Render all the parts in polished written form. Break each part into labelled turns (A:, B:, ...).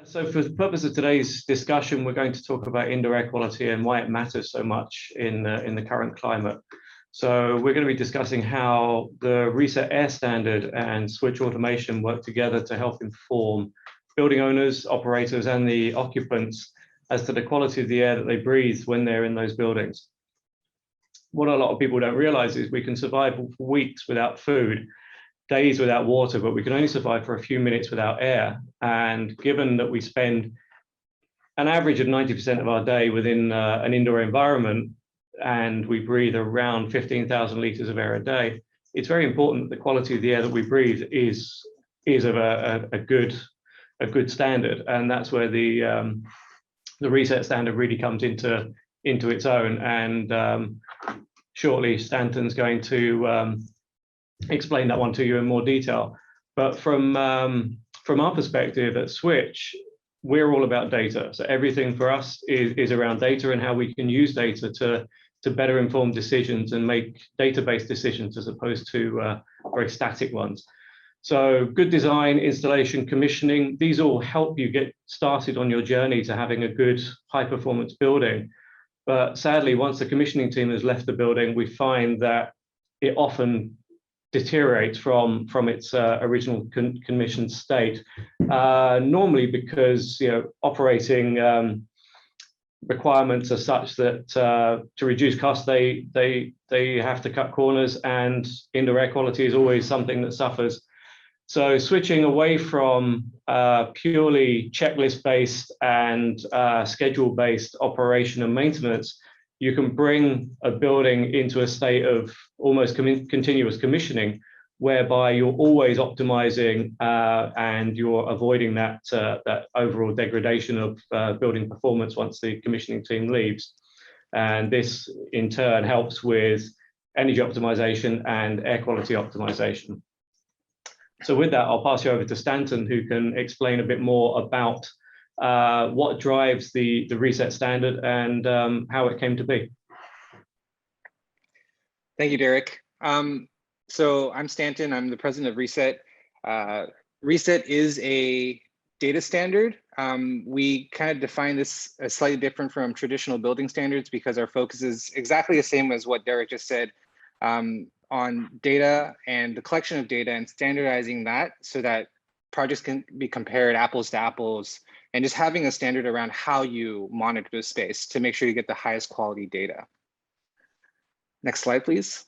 A: So for the purpose of today's discussion, we're going to talk about indoor air quality and why it matters so much in the current climate. So we're going to be discussing how the reset air standard and switch automation work together to help inform building owners, operators, and the occupants as to the quality of the air that they breathe when they're in those buildings. What a lot of people don't realize is we can survive for weeks without food, days without water, but we can only survive for a few minutes without air. And given that we spend an average of 90% of our day within an indoor environment, and we breathe around 15,000 liters of air a day, it's very important that the quality of the air that we breathe is of a good standard. And that's where the reset standard really comes into its own. And shortly, Stanton's going to explain that one to you in more detail. But from our perspective at Switch, we're all about data. So everything for us is around data and how we can use data to better inform decisions and make database decisions as opposed to very static ones. So good design, installation, commissioning, these all help you get started on your journey to having a good high performance building. But sadly, once the commissioning team has left the building, we find that it often deteriorates from its original commissioned state, normally because operating requirements are such that to reduce costs they have to cut corners, and indoor air quality is always something that suffers. So switching away from purely checklist-based and schedule-based operation and maintenance, you can bring a building into a state of almost continuous commissioning, whereby you're always optimizing and you're avoiding that overall degradation of building performance once the commissioning team leaves. And this in turn helps with energy optimization and air quality optimization. So with that, I'll pass you over to Stanton, who can explain a bit more about what drives the reset standard and how it came to be.
B: Thank you, Derek. So I'm Stanton. I'm the president of Reset. Reset is a data standard. We kind of define this as slightly different from traditional building standards because our focus is exactly the same as what Derek just said, on data and the collection of data and standardizing that so that projects can be compared apples to apples, and just having a standard around how you monitor the space to make sure you get the highest quality data. Next slide, please.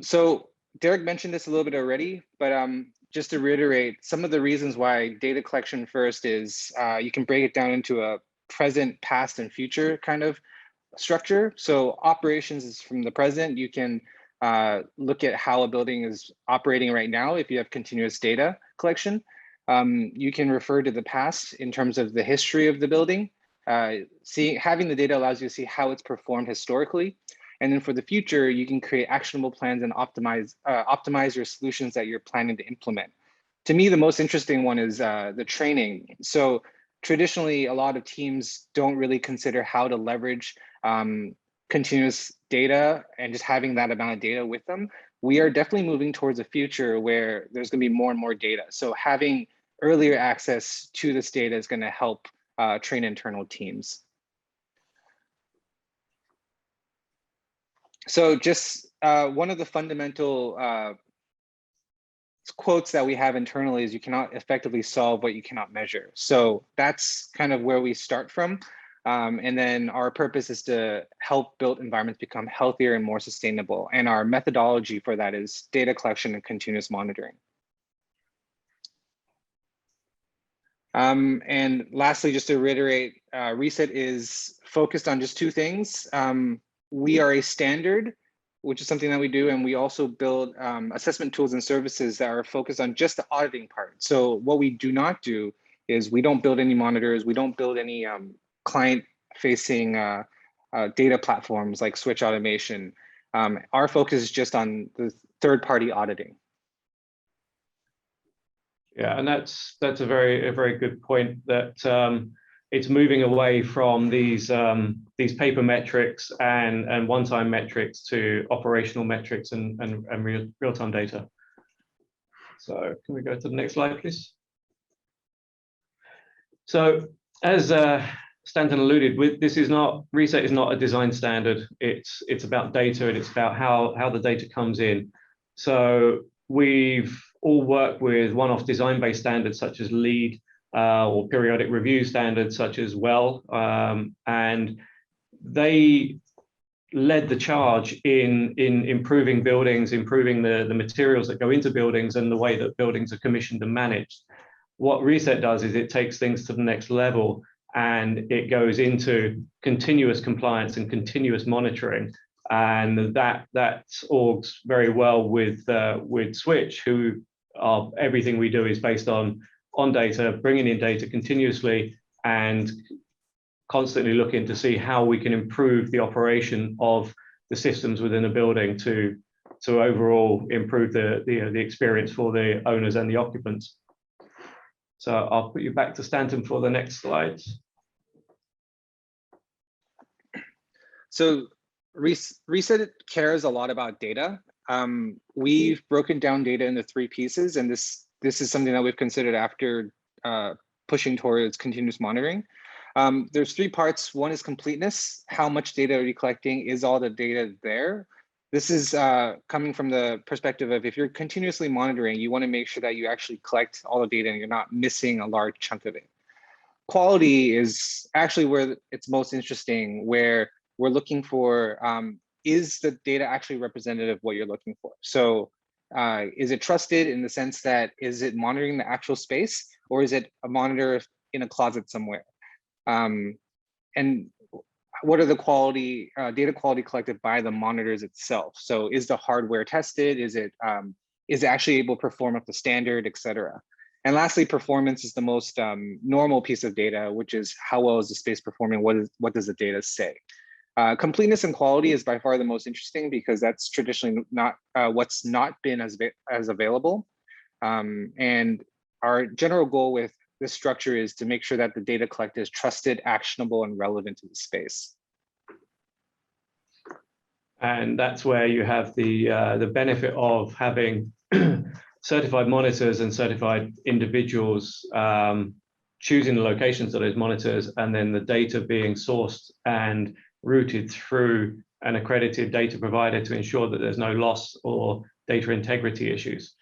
B: So Derek mentioned this a little bit already, but just to reiterate, some of the reasons why data collection first is you can break it down into a present, past, and future kind of structure. So operations is from the present. You can look at how a building is operating right now if you have continuous data collection. You can refer to the past in terms of the history of the building. Having the data allows you to see how it's performed historically. And then for the future, you can create actionable plans and optimize your solutions that you're planning to implement. To me, the most interesting one is the training. So traditionally, a lot of teams don't really consider how to leverage continuous data and just having that amount of data with them. We are definitely moving towards a future where there's going to be more and more data. So having earlier access to this data is going to help train internal teams. So just one of the fundamental quotes that we have internally is you cannot effectively solve what you cannot measure. So that's kind of where we start from. And then our purpose is to help built environments become healthier and more sustainable. And our methodology for that is data collection and continuous monitoring. And lastly, just to reiterate, Reset is focused on just two things. We are a standard, which is something that we do, and we also build assessment tools and services that are focused on just the auditing part. So what we do not do is we don't build any monitors, we don't build any client-facing data platforms like Switch automation. Our focus is just on the third-party auditing.
A: Yeah, and that's a very good point, that it's moving away from these paper metrics and one-time metrics to operational metrics and real-time data. So can we go to the next slide, please? So as Stanton alluded, this is not, reset is not a design standard. It's about data, and it's about how the data comes in. So we've all worked with one-off design-based standards such as LEED, or periodic review standards such as WELL, and they led the charge in improving buildings, improving the materials that go into buildings and the way that buildings are commissioned and managed. What Reset does is it takes things to the next level, and it goes into continuous compliance and continuous monitoring, and that orgs very well with Switch, who are, everything we do is based on data, bringing in data continuously and constantly looking to see how we can improve the operation of the systems within a building to overall improve the experience for the owners and the occupants. So I'll put you back to Stanton for the next slides.
B: So Reset cares a lot about data. We've broken down data into 3 pieces, and this is something that we've considered after pushing towards continuous monitoring. There's 3 parts. One is completeness. How much data are you collecting? Is all the data there? This is coming from the perspective of, if you're continuously monitoring, you want to make sure that you actually collect all the data and you're not missing a large chunk of it. Quality is actually where it's most interesting, where we're looking for, is the data actually representative of what you're looking for? So is it trusted in the sense that, is it monitoring the actual space, or is it a monitor in a closet somewhere? And what are the quality, data quality collected by the monitors itself? So is the hardware tested? Is it actually able to perform up to standard, et cetera? And lastly, performance is the most normal piece of data, which is how well is the space performing? What does the data say? Completeness and quality is by far the most interesting, because that's traditionally not what's not been as available. And our general goal with this structure is to make sure that the data collected is trusted, actionable, and relevant to the space.
A: And that's where you have the benefit of having certified monitors and certified individuals choosing the locations of those monitors, and then the data being sourced and routed through an accredited data provider to ensure that there's no loss or data integrity issues.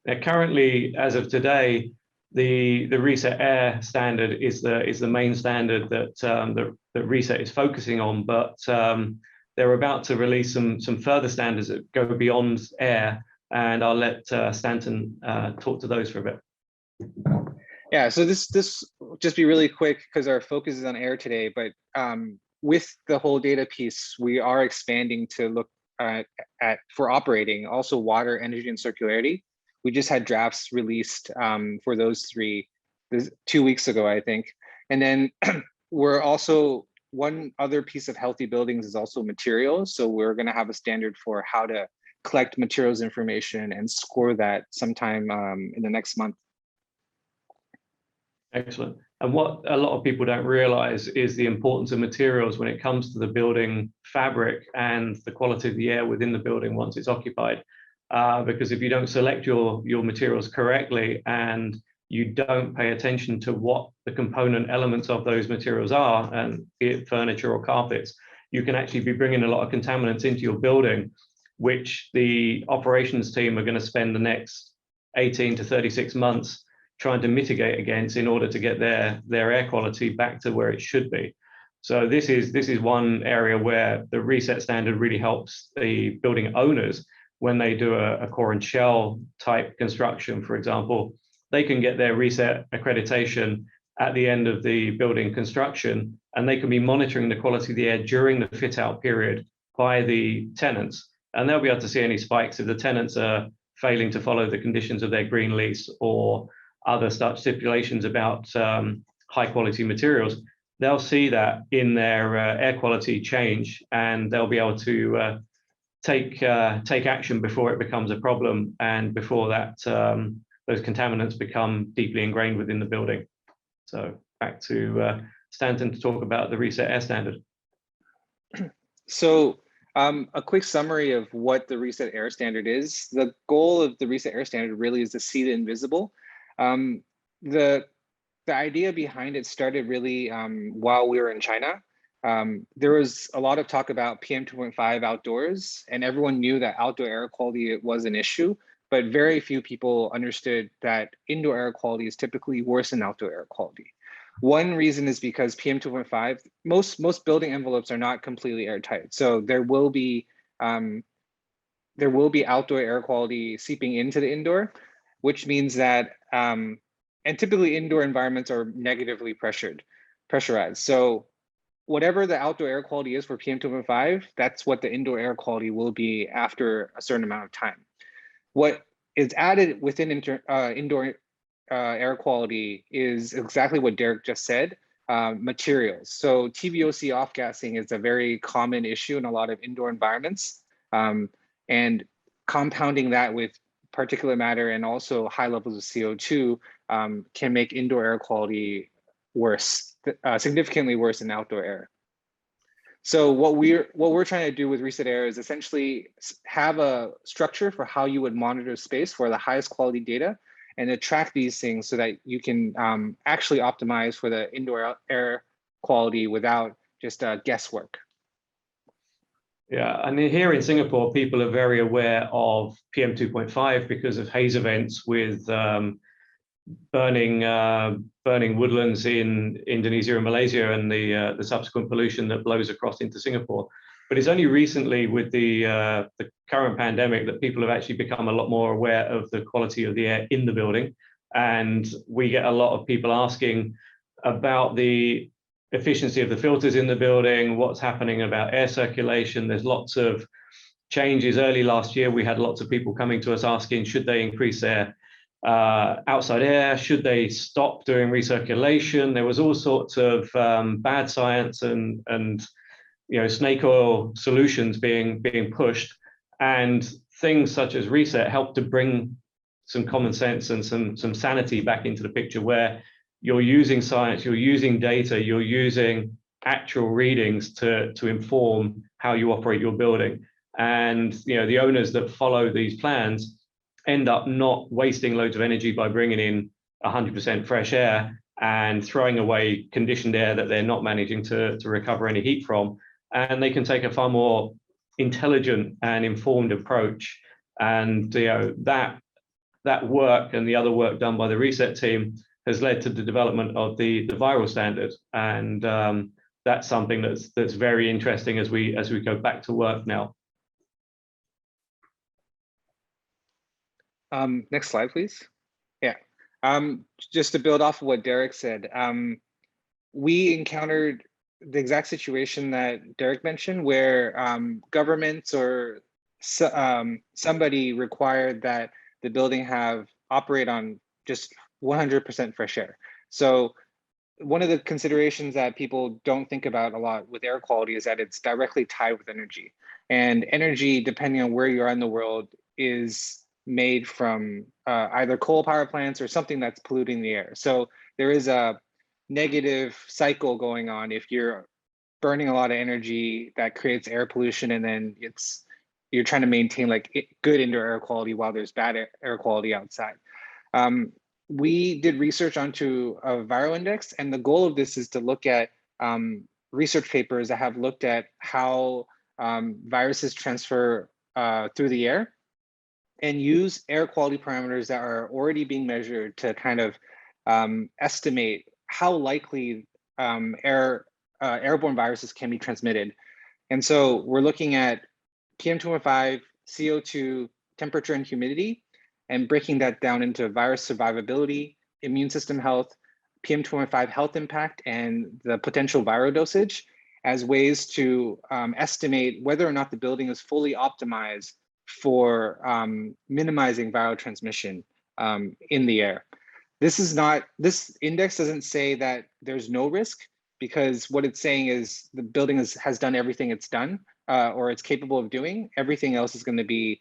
A: Now, currently, as of today, the Reset Air standard is the main standard that Reset is focusing on, but they're about to release some further standards that go beyond Air, and I'll let Stanton talk to those for a bit.
B: Yeah, so this just be really quick, because our focus is on Air today, but with the whole data piece, we are expanding to look at for operating, also water, energy, and circularity. We just had drafts released for those 3 2 weeks ago, I think. And then we're also, one other piece of healthy buildings is also materials. So we're going to have a standard for how to collect materials information and score that sometime in the next month.
A: Excellent. And what a lot of people don't realize is the importance of materials when it comes to the building fabric and the quality of the air within the building once it's occupied. Because if you don't select your materials correctly, and you don't pay attention to what the component elements of those materials are, and be it furniture or carpets, you can actually be bringing a lot of contaminants into your building, which the operations team are going to spend the next 18 to 36 months trying to mitigate against, in order to get their air quality back to where it should be. So this is one area where the Reset standard really helps the building owners when they do a core and shell type construction, for example. They can get their Reset accreditation at the end of the building construction, and they can be monitoring the quality of the air during the fit out period by the tenants. And they'll be able to see any spikes if the tenants are failing to follow the conditions of their green lease or other such stipulations about high quality materials. They'll see that in their air quality change, and they'll be able to take action before it becomes a problem, and before that those contaminants become deeply ingrained within the building. So back to Stanton to talk about the Reset Air standard.
B: So a quick summary of what the Reset Air standard is. The goal of the Reset Air standard really is to see the invisible. The the idea behind it started really while we were in China. There was a lot of talk about PM 2.5 outdoors, and everyone knew that outdoor air quality was an issue, but very few people understood that indoor air quality is typically worse than outdoor air quality. One reason is because PM 2.5, most building envelopes are not completely airtight. So there will be outdoor air quality seeping into the indoor, which means that, and typically indoor environments are negatively pressurized. So whatever the outdoor air quality is for PM 2.5, that's what the indoor air quality will be after a certain amount of time. What is added within indoor air quality is exactly what Derek just said, materials. So TVOC off-gassing is a very common issue in a lot of indoor environments. And compounding that with particulate matter and also high levels of CO2 can make indoor air quality worse, significantly worse than outdoor air. So what we're trying to do with Reset Air is essentially have a structure for how you would monitor space for the highest quality data and to track these things so that you can actually optimize for the indoor air quality without just guesswork.
A: Yeah, and here in Singapore, people are very aware of PM 2.5 because of haze events with burning woodlands in Indonesia and Malaysia, and the subsequent pollution that blows across into Singapore. But it's only recently with the current pandemic that people have actually become a lot more aware of the quality of the air in the building. And we get a lot of people asking about the efficiency of the filters in the building, what's happening about air circulation. There's lots of changes. Early last year, we had lots of people coming to us asking, should they increase their outside air? Should they stop doing recirculation? There was all sorts of bad science and snake oil solutions being pushed, and things such as Reset help to bring some common sense and some sanity back into the picture, where you're using science, you're using data, you're using actual readings to inform how you operate your building. And the owners that follow these plans end up not wasting loads of energy by bringing in 100% fresh air and throwing away conditioned air that they're not managing to recover any heat from. And they can take a far more intelligent and informed approach. And that work and the other work done by the Reset team has led to the development of the viral standard. And that's something that's very interesting as we go back to work now.
B: Next slide, please. Yeah. Just to build off of what Derek said, we encountered the exact situation that Derek mentioned, where governments or somebody required that the building operate on just 100% fresh air. So one of the considerations that people don't think about a lot with air quality is that it's directly tied with energy. And energy, depending on where you are in the world, is made from either coal power plants or something that's polluting the air. So there is a negative cycle going on if you're burning a lot of energy that creates air pollution, and then you're trying to maintain good indoor air quality while there's bad air quality outside. We did research onto a viral index, and the goal of this is to look at research papers that have looked at how viruses transfer through the air, and use air quality parameters that are already being measured to kind of estimate how likely airborne viruses can be transmitted. And so we're looking at PM 2.5, CO2, temperature, and humidity, and breaking that down into virus survivability, immune system health, PM 2.5 health impact, and the potential viral dosage as ways to estimate whether or not the building is fully optimized for minimizing viral transmission in the air. This index doesn't say that there's no risk, because what it's saying is the building has done everything it's done or it's capable of doing. Everything else is going to be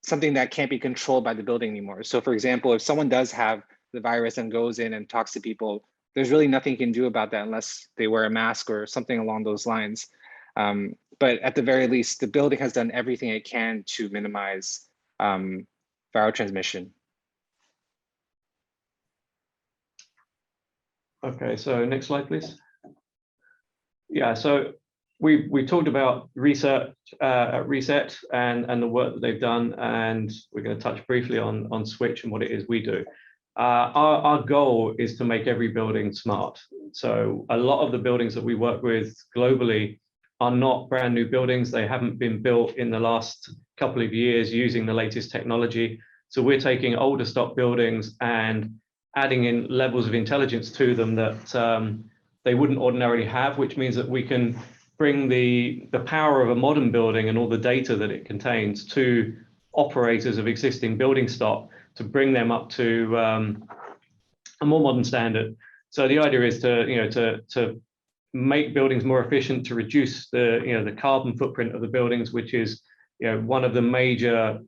B: something that can't be controlled by the building anymore. So for example, if someone does have the virus and goes in and talks to people, there's really nothing you can do about that unless they wear a mask or something along those lines. But at the very least, the building has done everything it can to minimize viral transmission.
A: Okay, so next slide, please. Yeah, so we talked about research at Reset and the work that they've done, and we're going to touch briefly on Switch and what it is we do. Our goal is to make every building smart. So a lot of the buildings that we work with globally are not brand new buildings. They haven't been built in the last couple of years using the latest technology. So we're taking older stock buildings and adding in levels of intelligence to them that they wouldn't ordinarily have, which means that we can bring the power of a modern building and all the data that it contains to operators of existing building stock to bring them up to a more modern standard. So the idea is to make buildings more efficient, to reduce the carbon footprint of the buildings, which is one of the major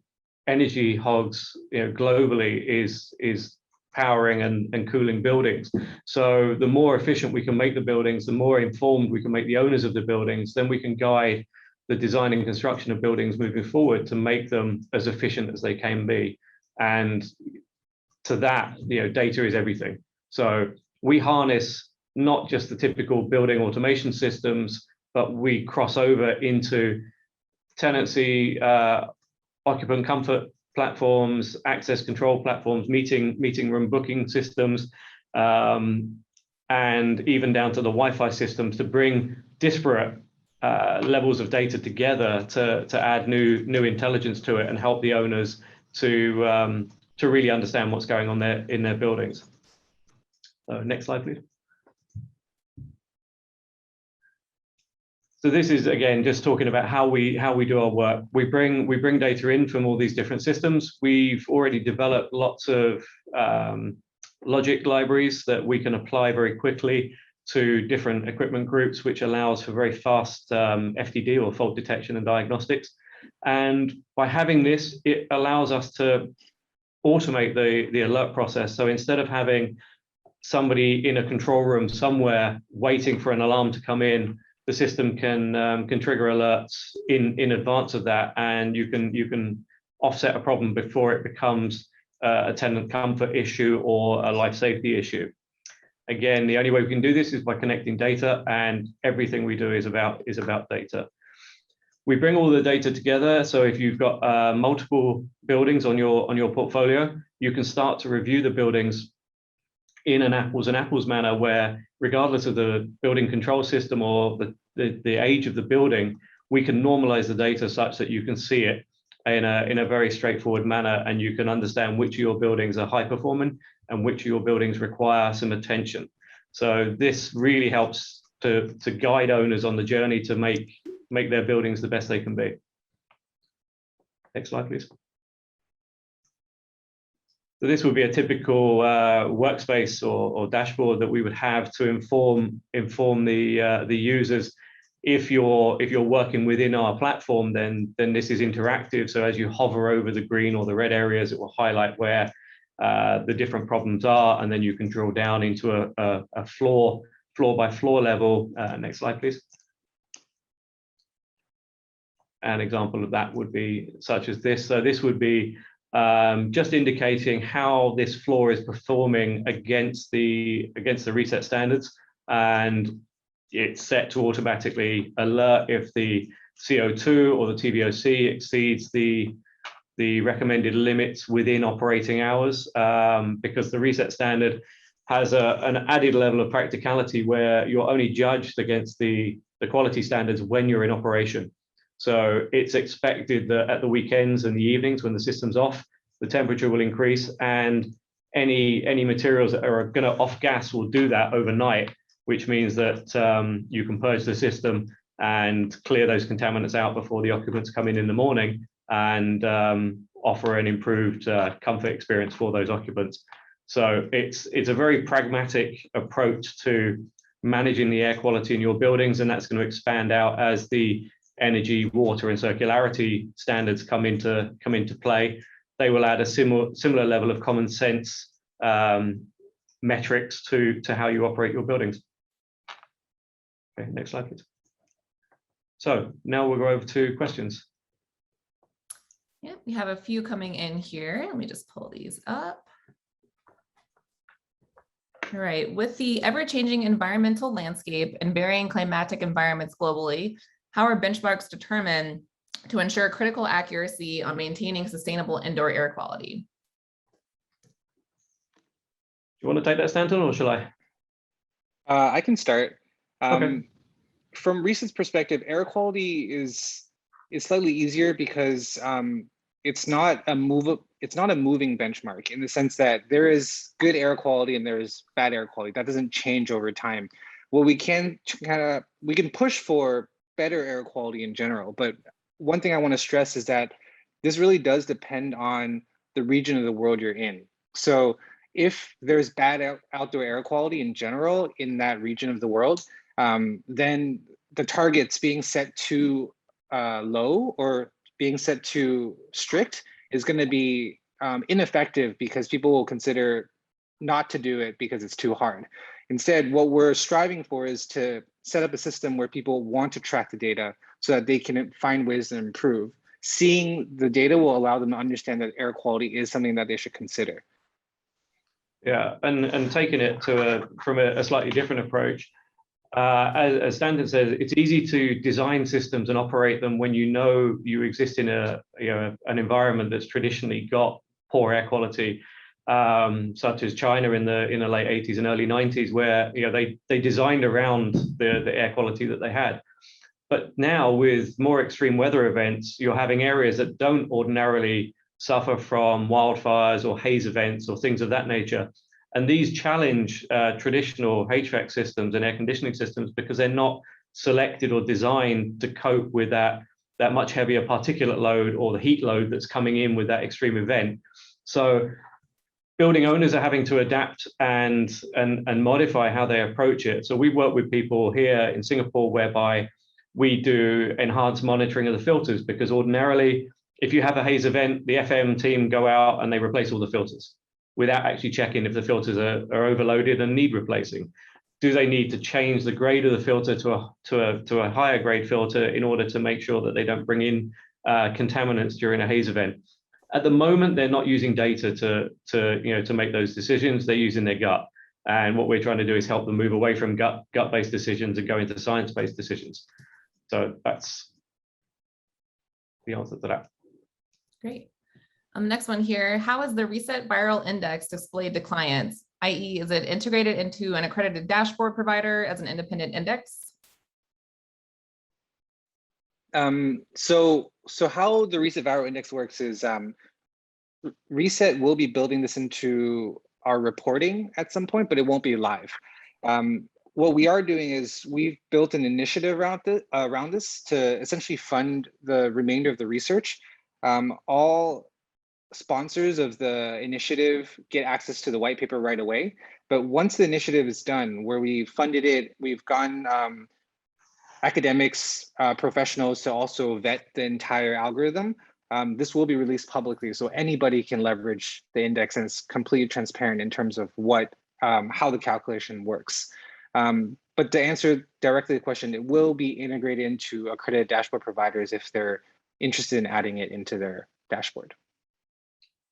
A: energy hogs globally is powering and cooling buildings. So the more efficient we can make the buildings, the more informed we can make the owners of the buildings, then we can guide the design and construction of buildings moving forward to make them as efficient as they can be. And to that, data is everything. So we harness not just the typical building automation systems, but we cross over into tenancy, occupant comfort platforms, access control platforms, meeting room booking systems, and even down to the Wi-Fi systems to bring disparate levels of data together to add new intelligence to it and help the owners to really understand what's going on in their buildings. Next slide, please. So this is, again, just talking about how we do our work. We bring data in from all these different systems. We've already developed lots of logic libraries that we can apply very quickly to different equipment groups, which allows for very fast FDD or fault detection and diagnostics. And by having this, it allows us to automate the alert process. So instead of having somebody in a control room somewhere waiting for an alarm to come in, the system can trigger alerts in advance of that, and you can offset a problem before it becomes a tenant comfort issue or a life safety issue. Again, the only way we can do this is by connecting data, and everything we do is about data. We bring all the data together. So if you've got multiple buildings on your portfolio, you can start to review the buildings in an apples and apples manner, where regardless of the building control system or the age of the building, we can normalize the data such that you can see it in a very straightforward manner, and you can understand which of your buildings are high performing and which of your buildings require some attention. So this really helps to guide owners on the journey to make their buildings the best they can be. Next slide, please. So this would be a typical workspace or dashboard that we would have to inform the users. If you're working within our platform, then this is interactive. So as you hover over the green or the red areas, it will highlight where the different problems are, and then you can drill down into a floor by floor level. Next slide, please. An example of that would be such as this. So this would be just indicating how this floor is performing against the reset standards, and it's set to automatically alert if the CO2 or the TVOC exceeds the recommended limits within operating hours, because the reset standard has an added level of practicality where you're only judged against the quality standards when you're in operation. So it's expected that at the weekends and the evenings when the system's off, the temperature will increase, and any materials that are going to off gas will do that overnight, which means that you can purge the system and clear those contaminants out before the occupants come in the morning, and offer an improved comfort experience for those occupants. So it's a very pragmatic approach to managing the air quality in your buildings, and that's going to expand out as the energy, water, and circularity standards come into play. They will add a similar level of common sense metrics to how you operate your buildings. Okay, next slide, please. So now we'll go over to questions.
C: Yeah, we have a few coming in here. Let me just pull these up. All right. With the ever-changing environmental landscape and varying climatic environments globally, how are benchmarks determined to ensure critical accuracy on maintaining sustainable indoor air quality?
A: You want to take that, Stanton, or shall I?
B: I can start.
A: Okay.
B: From Reese's perspective, air quality is slightly easier because it's not a moving benchmark in the sense that there is good air quality and there is bad air quality. That doesn't change over time. Well, we can push for better air quality in general, but one thing I want to stress is that this really does depend on the region of the world you're in. So if there's bad outdoor air quality in general in that region of the world, then the targets being set too low or being set too strict is going to be ineffective because people will consider not to do it because it's too hard. Instead, what we're striving for is to set up a system where people want to track the data so that they can find ways to improve. Seeing the data will allow them to understand that air quality is something that they should consider.
A: Yeah, and taking it from a slightly different approach, as Stanton says, it's easy to design systems and operate them when you know you exist in an environment that's traditionally got poor air quality, such as China in the late 80s and early 90s, where they designed around the air quality that they had. But now with more extreme weather events, you're having areas that don't ordinarily suffer from wildfires or haze events or things of that nature. And these challenge traditional HVAC systems and air conditioning systems because they're not selected or designed to cope with that much heavier particulate load or the heat load that's coming in with that extreme event. So building owners are having to adapt and modify how they approach it. So we work with people here in Singapore whereby we do enhanced monitoring of the filters, because ordinarily, if you have a haze event, the FM team go out and they replace all the filters without actually checking if the filters are overloaded and need replacing. Do they need to change the grade of the filter to a higher grade filter in order to make sure that they don't bring in contaminants during a haze event? At the moment, they're not using data to make those decisions. They're using their gut. And what we're trying to do is help them move away from gut-based decisions and go into science-based decisions. So that's the answer to that.
C: Great. Next one here, how is the reset viral index displayed to clients? i.e., is it integrated into an accredited dashboard provider as an independent index?
B: So how the reset viral index works is reset will be building this into our reporting at some point, but it won't be live. What we are doing is we've built an initiative around this to essentially fund the remainder of the research. All sponsors of the initiative get access to the white paper right away. But once the initiative is done, where we funded it, we've gotten academics, professionals to also vet the entire algorithm. This will be released publicly, so anybody can leverage the index, and it's completely transparent in terms of how the calculation works. But to answer directly the question, it will be integrated into accredited dashboard providers if they're interested in adding it into their dashboard.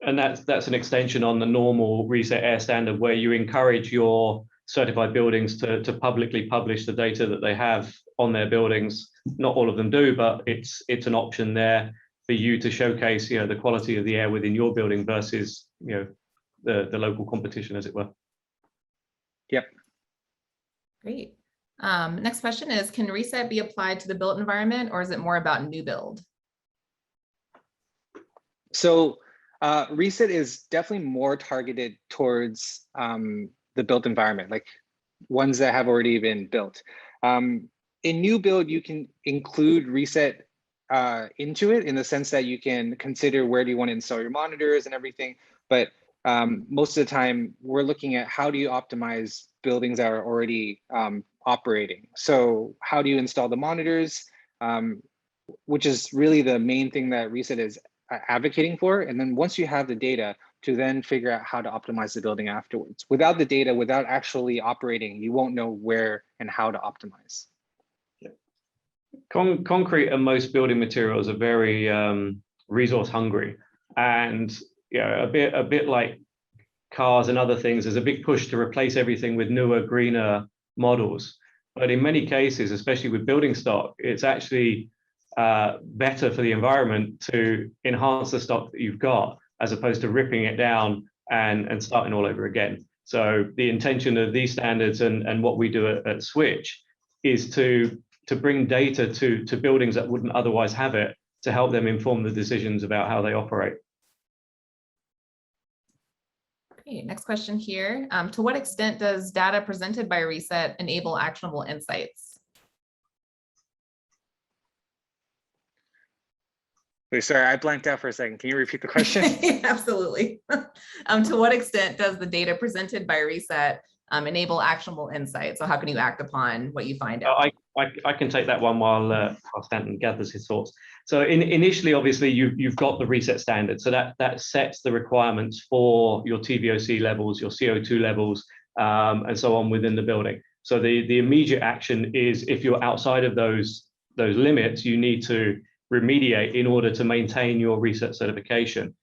A: And that's an extension on the normal reset air standard, where you encourage your certified buildings to publicly publish the data that they have on their buildings. Not all of them do, but it's an option there for you to showcase the quality of the air within your building versus the local competition, as it were.
B: Yep.
C: Great. Next question is, can reset be applied to the built environment, or is it more about new build? So
B: reset is definitely more targeted towards the built environment, like ones that have already been built. In new build, you can include reset into it in the sense that you can consider where do you want to install your monitors and everything. But most of the time, we're looking at how do you optimize buildings that are already operating. So how do you install the monitors, which is really the main thing that reset is advocating for. And then once you have the data, to then figure out how to optimize the building afterwards. Without the data, without actually operating, you won't know where and how to optimize.
A: Yeah. Concrete and most building materials are very resource hungry, and a bit like cars and other things, there's a big push to replace everything with newer, greener models. But in many cases, especially with building stock, it's actually better for the environment to enhance the stock that you've got, as opposed to ripping it down and starting all over again. So the intention of these standards and what we do at Switch is to bring data to buildings that wouldn't otherwise have it, to help them inform the decisions about how they operate.
C: Great. Next question here. To what extent does data presented by Reset enable actionable insights?
B: Wait, sorry, I blanked out for a second. Can you repeat the question?
C: Absolutely. To what extent does the data presented by Reset enable actionable insights? So how can you act upon what you find out?
A: I can take that one while Stanton gathers his thoughts. So initially, obviously, you've got the Reset standard. So that sets the requirements for your TVOC levels, your CO2 levels, and so on within the building. So the immediate action is, if you're outside of those limits, you need to remediate in order to maintain your Reset certification.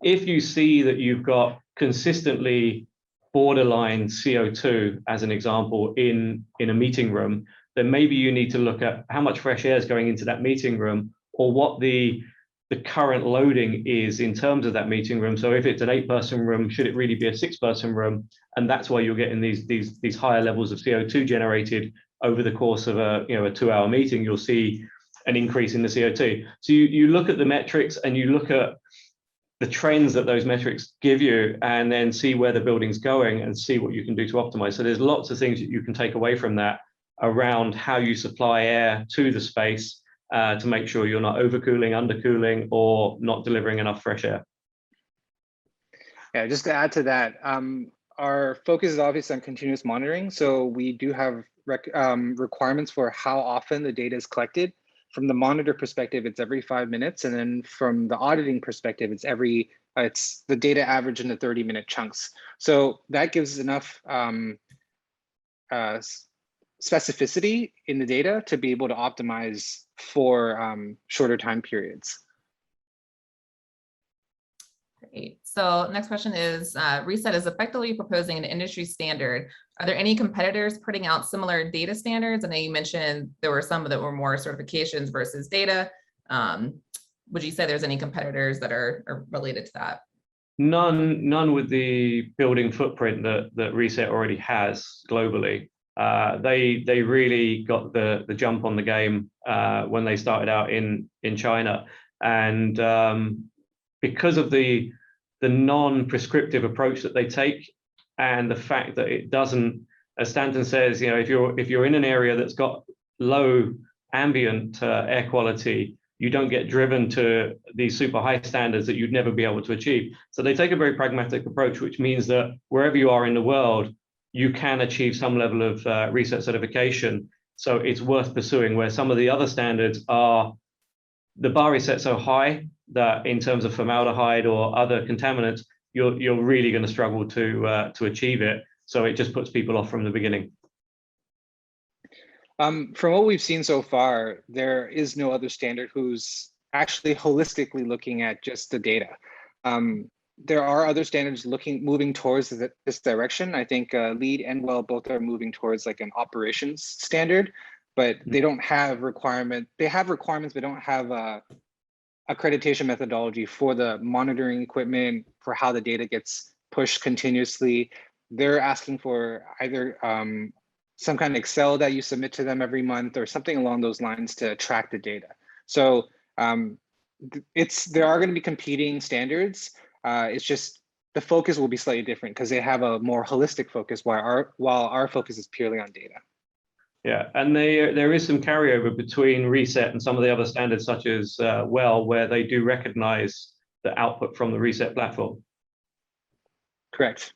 A: If you see that you've got consistently borderline CO2, as an example, in a meeting room, then maybe you need to look at how much fresh air is going into that meeting room, or what the current loading is in terms of that meeting room. So if it's an 8-person room, should it really be a 6-person room? And that's why you're getting these higher levels of CO2 generated over the course of a 2-hour meeting. You'll see an increase in the CO2. So you look at the metrics and you look at the trends that those metrics give you, and then see where the building's going and see what you can do to optimize. So there's lots of things that you can take away from that around how you supply air to the space to make sure you're not overcooling, undercooling, or not delivering enough fresh air.
B: Yeah, just to add to that, our focus is obviously on continuous monitoring. So we do have requirements for how often the data is collected. From the monitor perspective, it's every 5 minutes. And then from the auditing perspective, it's the data average in the 30-minute chunks. So that gives enough specificity in the data to be able to optimize for shorter time periods.
C: Great. So next question is, Reset is effectively proposing an industry standard. Are there any competitors putting out similar data standards? I know you mentioned there were some that were more certifications versus data. Would you say there's any competitors that are related to that?
A: None with the building footprint that Reset already has globally. They really got the jump on the game when they started out in China, and because of the non-prescriptive approach that they take, and the fact that it doesn't, as Stanton says, if you're in an area that's got low ambient air quality, you don't get driven to these super high standards that you'd never be able to achieve. So they take a very pragmatic approach, which means that wherever you are in the world, you can achieve some level of Reset certification. So it's worth pursuing, where some of the other standards are, the bar is set so high that in terms of formaldehyde or other contaminants, you're really going to struggle to achieve it. So it just puts people off from the beginning.
B: From what we've seen so far, there is no other standard who's actually holistically looking at just the data. There are other standards moving towards this direction. I think LEED and WELL both are moving towards like an operations standard, but they don't have requirement. They have requirements, but don't have a accreditation methodology for the monitoring equipment, for how the data gets pushed continuously. They're asking for either some kind of Excel that you submit to them every month or something along those lines to track the data. So there are going to be competing standards. It's just the focus will be slightly different because they have a more holistic focus, while our focus is purely on data.
A: Yeah, and there is some carryover between Reset and some of the other standards, such as WELL, where they do recognize the output from the Reset platform.
B: Correct.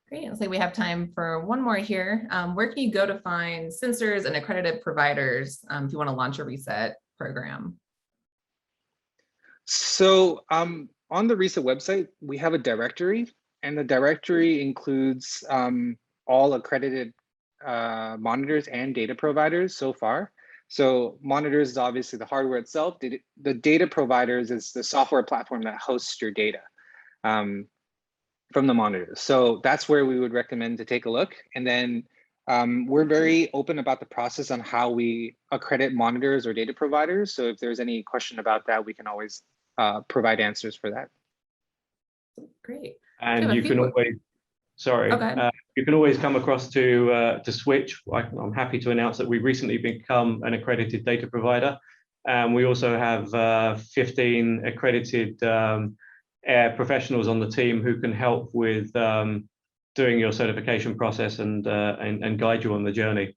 C: Great. Looks like we have time for one more here. Where can you go to find sensors and accredited providers if you want to launch a Reset program?
B: So on the Reset website, we have a directory, and the directory includes all accredited monitors and data providers so far. So monitors is obviously the hardware itself. The data providers is the software platform that hosts your data. from the monitors. So that's where we would recommend to take a look. And then we're very open about the process on how we accredit monitors or data providers. So if there's any question about that, we can always provide answers for that.
C: Great.
A: And you can always, sorry, you can always come across to Switch. I'm happy to announce that we've recently become an accredited data provider. And we also have 15 accredited professionals on the team who can help with doing your certification process and guide you on the journey.